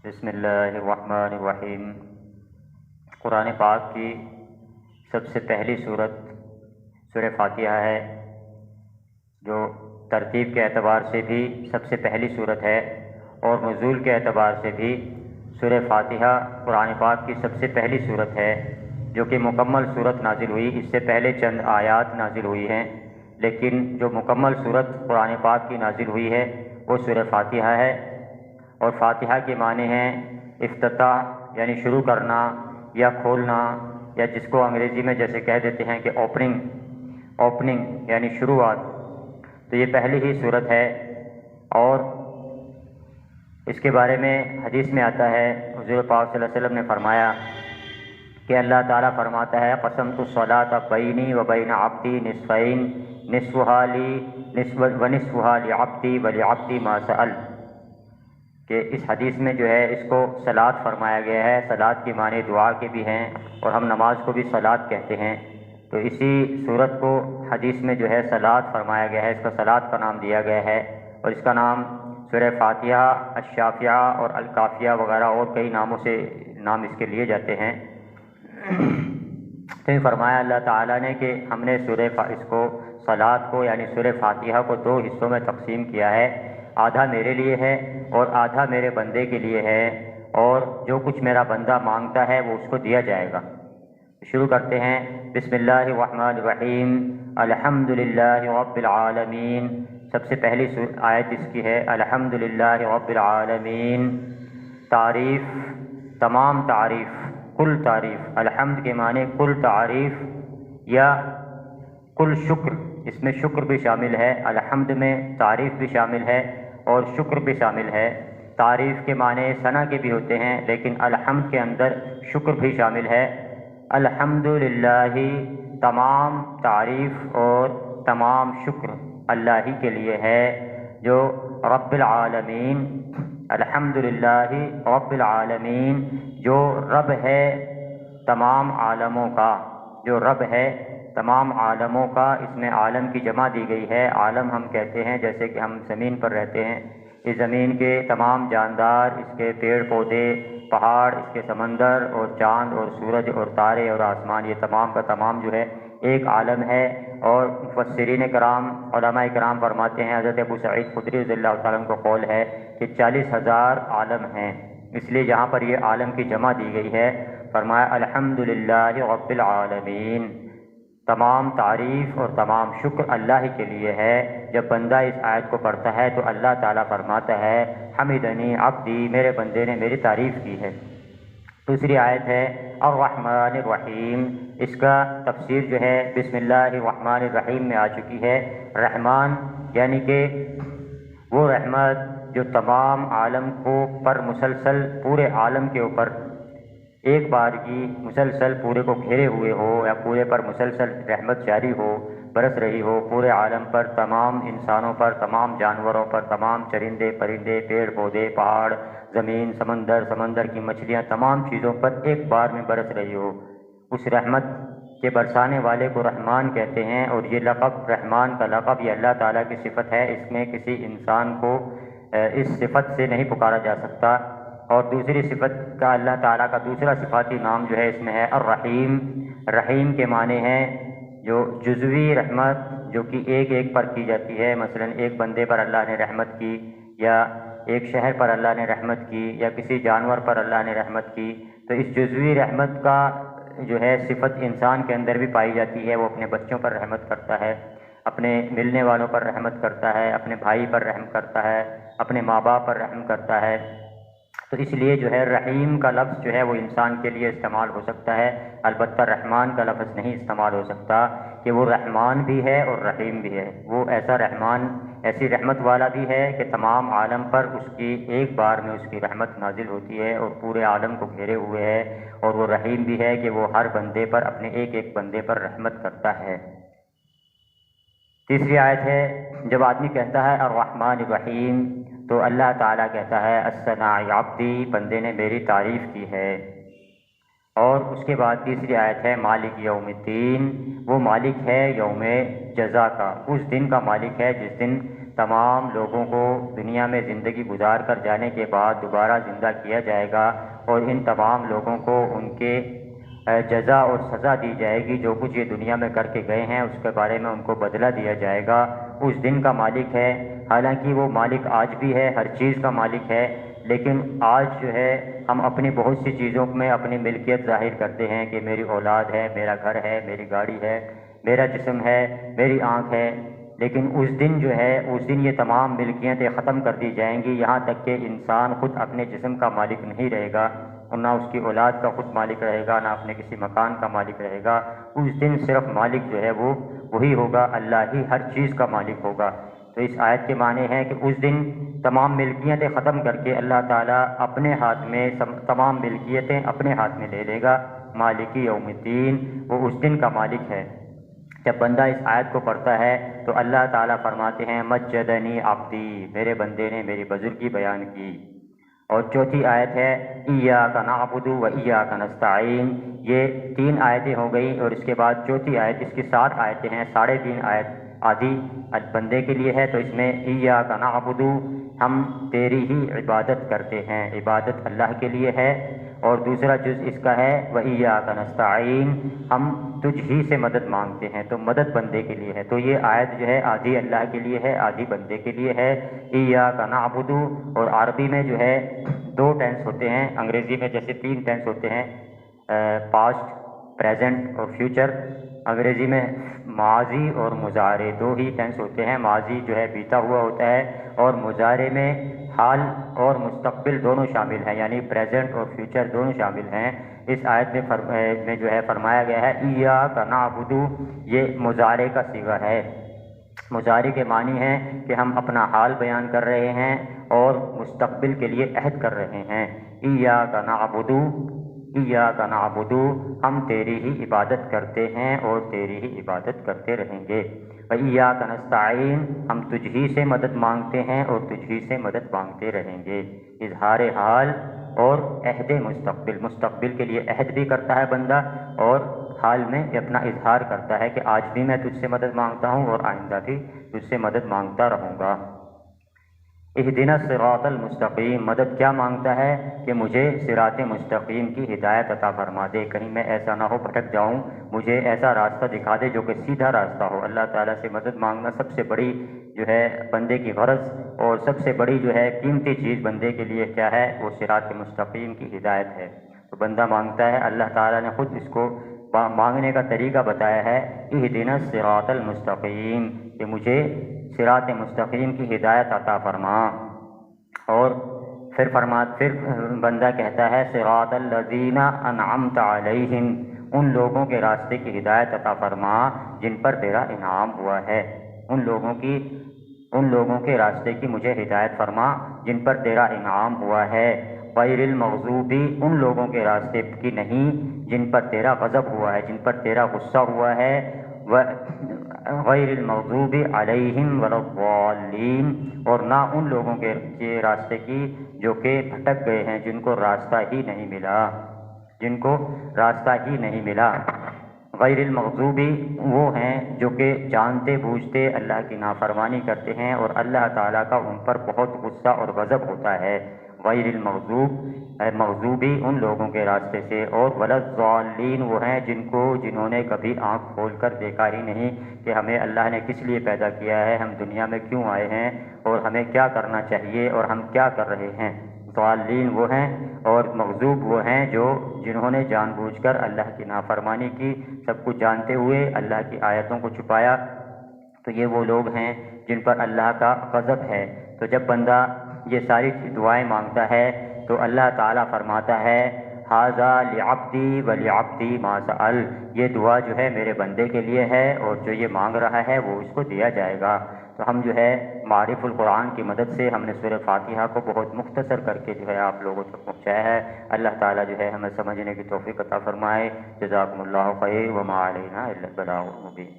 بسم اللہ الرحمن الرحیم۔ قرآن پاک کی سب سے پہلی سورت سورہ فاتحہ ہے، جو ترتیب کے اعتبار سے بھی سب سے پہلی سورت ہے اور نزول کے اعتبار سے بھی سورہ فاتحہ قرآن پاک کی سب سے پہلی سورت ہے، جو کہ مکمل سورت نازل ہوئی۔ اس سے پہلے چند آیات نازل ہوئی ہیں، لیکن جو مکمل سورت قرآن پاک کی نازل ہوئی ہے وہ سورہ فاتحہ ہے۔ اور فاتحہ کے معنی ہیں افتتاح، یعنی شروع کرنا یا کھولنا، یا جس کو انگریزی میں جیسے کہہ دیتے ہیں کہ اوپننگ یعنی شروعات۔ تو یہ پہلی ہی صورت ہے، اور اس کے بارے میں حدیث میں آتا ہے، حضور پاک صلی اللہ علیہ وسلم نے فرمایا کہ اللہ تعالیٰ فرماتا ہے قسمت الصلاۃ بینی و بین عبدی نصفین نصفہا لی ونصفہا لعبدی ولعبدی ما سأل، کہ اس حدیث میں جو ہے اس کو صلاۃ فرمایا گیا ہے۔ صلاۃ کے معنی دعا کے بھی ہیں، اور ہم نماز کو بھی صلاۃ کہتے ہیں، تو اسی صورت کو حدیث میں جو ہے صلاۃ فرمایا گیا ہے، اس کا صلاۃ کا نام دیا گیا ہے، اور اس کا نام سورہ فاتحہ، الشافیہ اور الکافیہ وغیرہ اور کئی ناموں سے نام اس کے لیے جاتے ہیں۔ تو یہ فرمایا اللہ تعالیٰ نے کہ ہم نے اس کو صلاۃ کو یعنی سورہ فاتحہ کو دو حصوں میں تقسیم کیا ہے، آدھا میرے لیے ہے اور آدھا میرے بندے کے لیے ہے، اور جو کچھ میرا بندہ مانگتا ہے وہ اس کو دیا جائے گا۔ شروع کرتے ہیں، بسم اللہ الرحمن الرحیم، الحمد للہ رب العالمین۔ سب سے پہلی آیت اس کی ہے الحمد للہ رب العالمین۔ تعریف، تمام تعریف، کل تعریف، الحمد کے معنی کل تعریف یا کل شکر، اس میں شکر بھی شامل ہے، الحمد میں تعریف بھی شامل ہے اور شکر بھی شامل ہے۔ تعریف کے معنی ثنا کے بھی ہوتے ہیں، لیکن الحمد کے اندر شکر بھی شامل ہے۔ الحمد للہ، تمام تعریف اور تمام شکر اللہ ہی کے لیے ہے، جو رب العالمین، الحمد للہ رب العالمین، جو رب ہے تمام عالموں کا، جو رب ہے تمام عالموں کا۔ اس میں عالم کی جمع دی گئی ہے۔ عالم ہم کہتے ہیں جیسے کہ ہم زمین پر رہتے ہیں، اس زمین کے تمام جاندار، اس کے پیڑ پودے، پہاڑ، اس کے سمندر اور چاند اور سورج اور تارے اور آسمان، یہ تمام کا تمام جو ہے ایک عالم ہے۔ اور مفسرین کرام، علماء کرام فرماتے ہیں، حضرت ابو سعید خدری رضی اللہ تعالیٰ عنہ کو قول ہے کہ 40,000 عالم ہیں، اس لیے یہاں پر یہ عالم کی جمع دی گئی ہے۔ فرمایا الحمد للہ رب العالمین، تمام تعریف اور تمام شکر اللہ ہی کے لیے ہے۔ جب بندہ اس آیت کو پڑھتا ہے تو اللہ تعالیٰ فرماتا ہے حمدنی عبدی، میرے بندے نے میری تعریف کی ہے۔ دوسری آیت ہے الرحمن الرحیم، اس کا تفسیر جو ہے بسم اللہ الرحمن الرحیم میں آ چکی ہے۔ رحمان یعنی کہ وہ رحمت جو تمام عالم کو پر مسلسل، پورے عالم کے اوپر ایک بار کی مسلسل پورے کو گھیرے ہوئے ہو، یا پورے پر مسلسل رحمت جاری ہو، برس رہی ہو، پورے عالم پر، تمام انسانوں پر، تمام جانوروں پر، تمام چرندے پرندے، پیڑ پودے، پہاڑ، زمین، سمندر کی مچھلیاں، تمام چیزوں پر ایک بار میں برس رہی ہو، اس رحمت کے برسانے والے کو رحمان کہتے ہیں۔ اور یہ لقب، رحمان کا لقب، یہ اللہ تعالیٰ کی صفت ہے، اس میں کسی انسان کو اس صفت سے نہیں پکارا جا سکتا۔ اور دوسری صفت کا، اللہ تعالیٰ کا دوسرا صفاتی نام جو ہے اس میں ہے الرحیم۔ رحیم کے معنی ہیں جو جزوی رحمت، جو کہ ایک ایک پر کی جاتی ہے، مثلا ایک بندے پر اللہ نے رحمت کی، یا ایک شہر پر اللہ نے رحمت کی، یا کسی جانور پر اللہ نے رحمت کی، تو اس جزوی رحمت کا جو ہے صفت انسان کے اندر بھی پائی جاتی ہے۔ وہ اپنے بچوں پر رحمت کرتا ہے، اپنے ملنے والوں پر رحمت کرتا ہے، اپنے بھائی پر رحم کرتا ہے، اپنے ماں باپ پر رحم کرتا ہے۔ تو اس لیے جو ہے رحیم کا لفظ جو ہے وہ انسان کے لیے استعمال ہو سکتا ہے، البتہ رحمان کا لفظ نہیں استعمال ہو سکتا، کہ وہ رحمان بھی ہے اور رحیم بھی ہے۔ وہ ایسا رحمان، ایسی رحمت والا بھی ہے کہ تمام عالم پر اس کی ایک بار میں اس کی رحمت نازل ہوتی ہے اور پورے عالم کو گھیرے ہوئے ہے، اور وہ رحیم بھی ہے کہ وہ ہر بندے پر، اپنے ایک ایک بندے پر رحمت کرتا ہے۔ تیسری آیت ہے، جب آدمی کہتا ہے الرحمن الرحیم تو اللہ تعالیٰ کہتا ہے الثناء عبدی، بندے نے میری تعریف کی ہے۔ اور اس کے بعد تیسری آیت ہے مالک یوم الدین، وہ مالک ہے یوم جزا کا، اس دن کا مالک ہے جس دن تمام لوگوں کو دنیا میں زندگی گزار کر جانے کے بعد دوبارہ زندہ کیا جائے گا، اور ان تمام لوگوں کو ان کے جزا اور سزا دی جائے گی، جو کچھ یہ دنیا میں کر کے گئے ہیں اس کے بارے میں ان کو بدلہ دیا جائے گا۔ اس دن کا مالک ہے، حالانکہ وہ مالک آج بھی ہے، ہر چیز کا مالک ہے، لیکن آج جو ہے ہم اپنی بہت سی چیزوں میں اپنی ملکیت ظاہر کرتے ہیں کہ میری اولاد ہے، میرا گھر ہے، میری گاڑی ہے، میرا جسم ہے، میری آنکھ ہے، لیکن اس دن جو ہے اس دن یہ تمام ملکیتیں ختم کر دی جائیں گی، یہاں تک کہ انسان خود اپنے جسم کا مالک نہیں رہے گا، اور نہ اس کی اولاد کا خود مالک رہے گا، نہ اپنے کسی مکان کا مالک رہے گا۔ اس دن صرف مالک جو ہے وہ وہی ہوگا، اللہ ہی ہر چیز کا مالک ہوگا۔ تو اس آیت کے معنی ہے کہ اس دن تمام ملکیتیں ختم کر کے اللہ تعالیٰ اپنے ہاتھ میں تمام ملکیتیں اپنے ہاتھ میں لے لے گا۔ مالک یوم الدین، وہ اس دن کا مالک ہے۔ جب بندہ اس آیت کو پڑھتا ہے تو اللہ تعالیٰ فرماتے ہیں مجدنی عبدی، میرے بندے نے میری بزرگی بیان کی۔ اور چوتھی آیت ہے ایاک نعبد و ایاک نستعین، یہ 3 آیتیں ہو گئی، اور اس کے بعد چوتھی آیت، اس کی 7 آیتیں ہیں، 3.5 آیت آدھی بندے کے لیے ہے، تو اس میں ایاک نعبد، ہم تیری ہی عبادت کرتے ہیں، عبادت اللہ کے لیے ہے، اور دوسرا جز اس کا ہے وَإِيَّاكَ نَسْتَعِينُ، ہم تجھ ہی سے مدد مانگتے ہیں، تو مدد بندے کے لیے ہے۔ تو یہ آیت جو ہے آدھی اللہ کے لیے ہے، آدھی بندے کے لیے ہے۔ ایاک نعبد، اور عربی میں جو ہے 2 ٹینس ہوتے ہیں، انگریزی میں جیسے 3 ٹینس ہوتے ہیں، پاسٹ، پریزنٹ اور فیوچر۔ انگریزی میں ماضی اور مضارع 2 ہی ٹینس ہوتے ہیں، ماضی جو ہے بیتا ہوا ہوتا ہے، اور مضارع میں حال اور مستقبل دونوں شامل ہیں، یعنی پریزنٹ اور فیوچر دونوں شامل ہیں۔ اس آیت میں جو ہے فرمایا گیا ہے ایاک نعبد، یہ مضارع کا صیغہ ہے۔ مضارع کے معنی ہے کہ ہم اپنا حال بیان کر رہے ہیں اور مستقبل کے لیے عہد کر رہے ہیں۔ ایاک نعبد، ایاک نعبد، ہم تیری ہی عبادت کرتے ہیں اور تیری ہی عبادت کرتے رہیں گے۔ وَإِيَّاكَ نَسْتَعِينُ، ہم تجھ ہی سے مدد مانگتے ہیں اور تجھ ہی سے مدد مانگتے رہیں گے۔ اظہار حال اور عہد مستقبل، مستقبل کے لیے عہد بھی کرتا ہے بندہ، اور حال میں اپنا اظہار کرتا ہے کہ آج بھی میں تجھ سے مدد مانگتا ہوں اور آئندہ بھی تجھ سے مدد مانگتا رہوں گا۔ اہدنا الصراط المستقیم، مدد کیا مانگتا ہے کہ مجھے صراط مستقیم کی ہدایت عطا فرما دے، کہیں میں ایسا نہ ہو بھٹک جاؤں، مجھے ایسا راستہ دکھا دے جو کہ سیدھا راستہ ہو۔ اللہ تعالیٰ سے مدد مانگنا سب سے بڑی جو ہے بندے کی غرض اور سب سے بڑی جو ہے قیمتی چیز بندے کے لیے کیا ہے، وہ صراط مستقیم کی ہدایت ہے۔ تو بندہ مانگتا ہے، اللہ تعالیٰ نے خود اس کو مانگنے کا طریقہ بتایا ہے، اہدنا الصراط المستقیم، کہ مجھے صراط مستقیم کی ہدایت عطا فرما۔ اور پھر بندہ کہتا ہے صراط الذین انعمت علیہم، ان لوگوں کے راستے کی ہدایت عطا فرما جن پر تیرا انعام ہوا ہے، ان لوگوں کے راستے کی مجھے ہدایت فرما جن پر تیرا انعام ہوا ہے۔ غیر المغضوب، ان لوگوں کے راستے کی نہیں جن پر تیرا غضب ہوا ہے، جن پر تیرا غصہ ہوا ہے۔ غیر المغضوب علیہم ولا الضالین، اور نہ ان لوگوں کے راستے کی جو کہ بھٹک گئے ہیں، جن کو راستہ ہی نہیں ملا۔ غیر المغضوبی وہ ہیں جو کہ جانتے بوجھتے اللہ کی نافرمانی کرتے ہیں اور اللہ تعالیٰ کا ان پر بہت غصہ اور غضب ہوتا ہے۔ غیر مغضوبی ان لوگوں کے راستے سے، اور ولا الضالین وہ ہیں جنہوں نے کبھی آنکھ کھول کر دیکھا ہی نہیں کہ ہمیں اللہ نے کس لیے پیدا کیا ہے، ہم دنیا میں کیوں آئے ہیں اور ہمیں کیا کرنا چاہیے اور ہم کیا کر رہے ہیں۔ ضالین وہ ہیں اور مغضوب وہ ہیں جنہوں نے جان بوجھ کر اللہ کی نافرمانی کی، سب کچھ جانتے ہوئے اللہ کی آیتوں کو چھپایا، تو یہ وہ لوگ ہیں جن پر اللہ کا غضب ہے۔ تو جب بندہ یہ ساری دعائیں مانگتا ہے تو اللہ تعالیٰ فرماتا ہے ھذا لعبدی ولعبدی ما سأل، یہ دعا جو ہے میرے بندے کے لیے ہے اور جو یہ مانگ رہا ہے وہ اس کو دیا جائے گا۔ تو ہم جو ہے معرف القرآن کی مدد سے ہم نے سورہ فاتحہ کو بہت مختصر کر کے جو ہے آپ لوگوں تک پہنچایا ہے۔ اللہ تعالیٰ جو ہے ہمیں سمجھنے کی توفیق عطا فرمائے۔ جزاکم اللہ خیر، وما علینا الا البلاغ المبین۔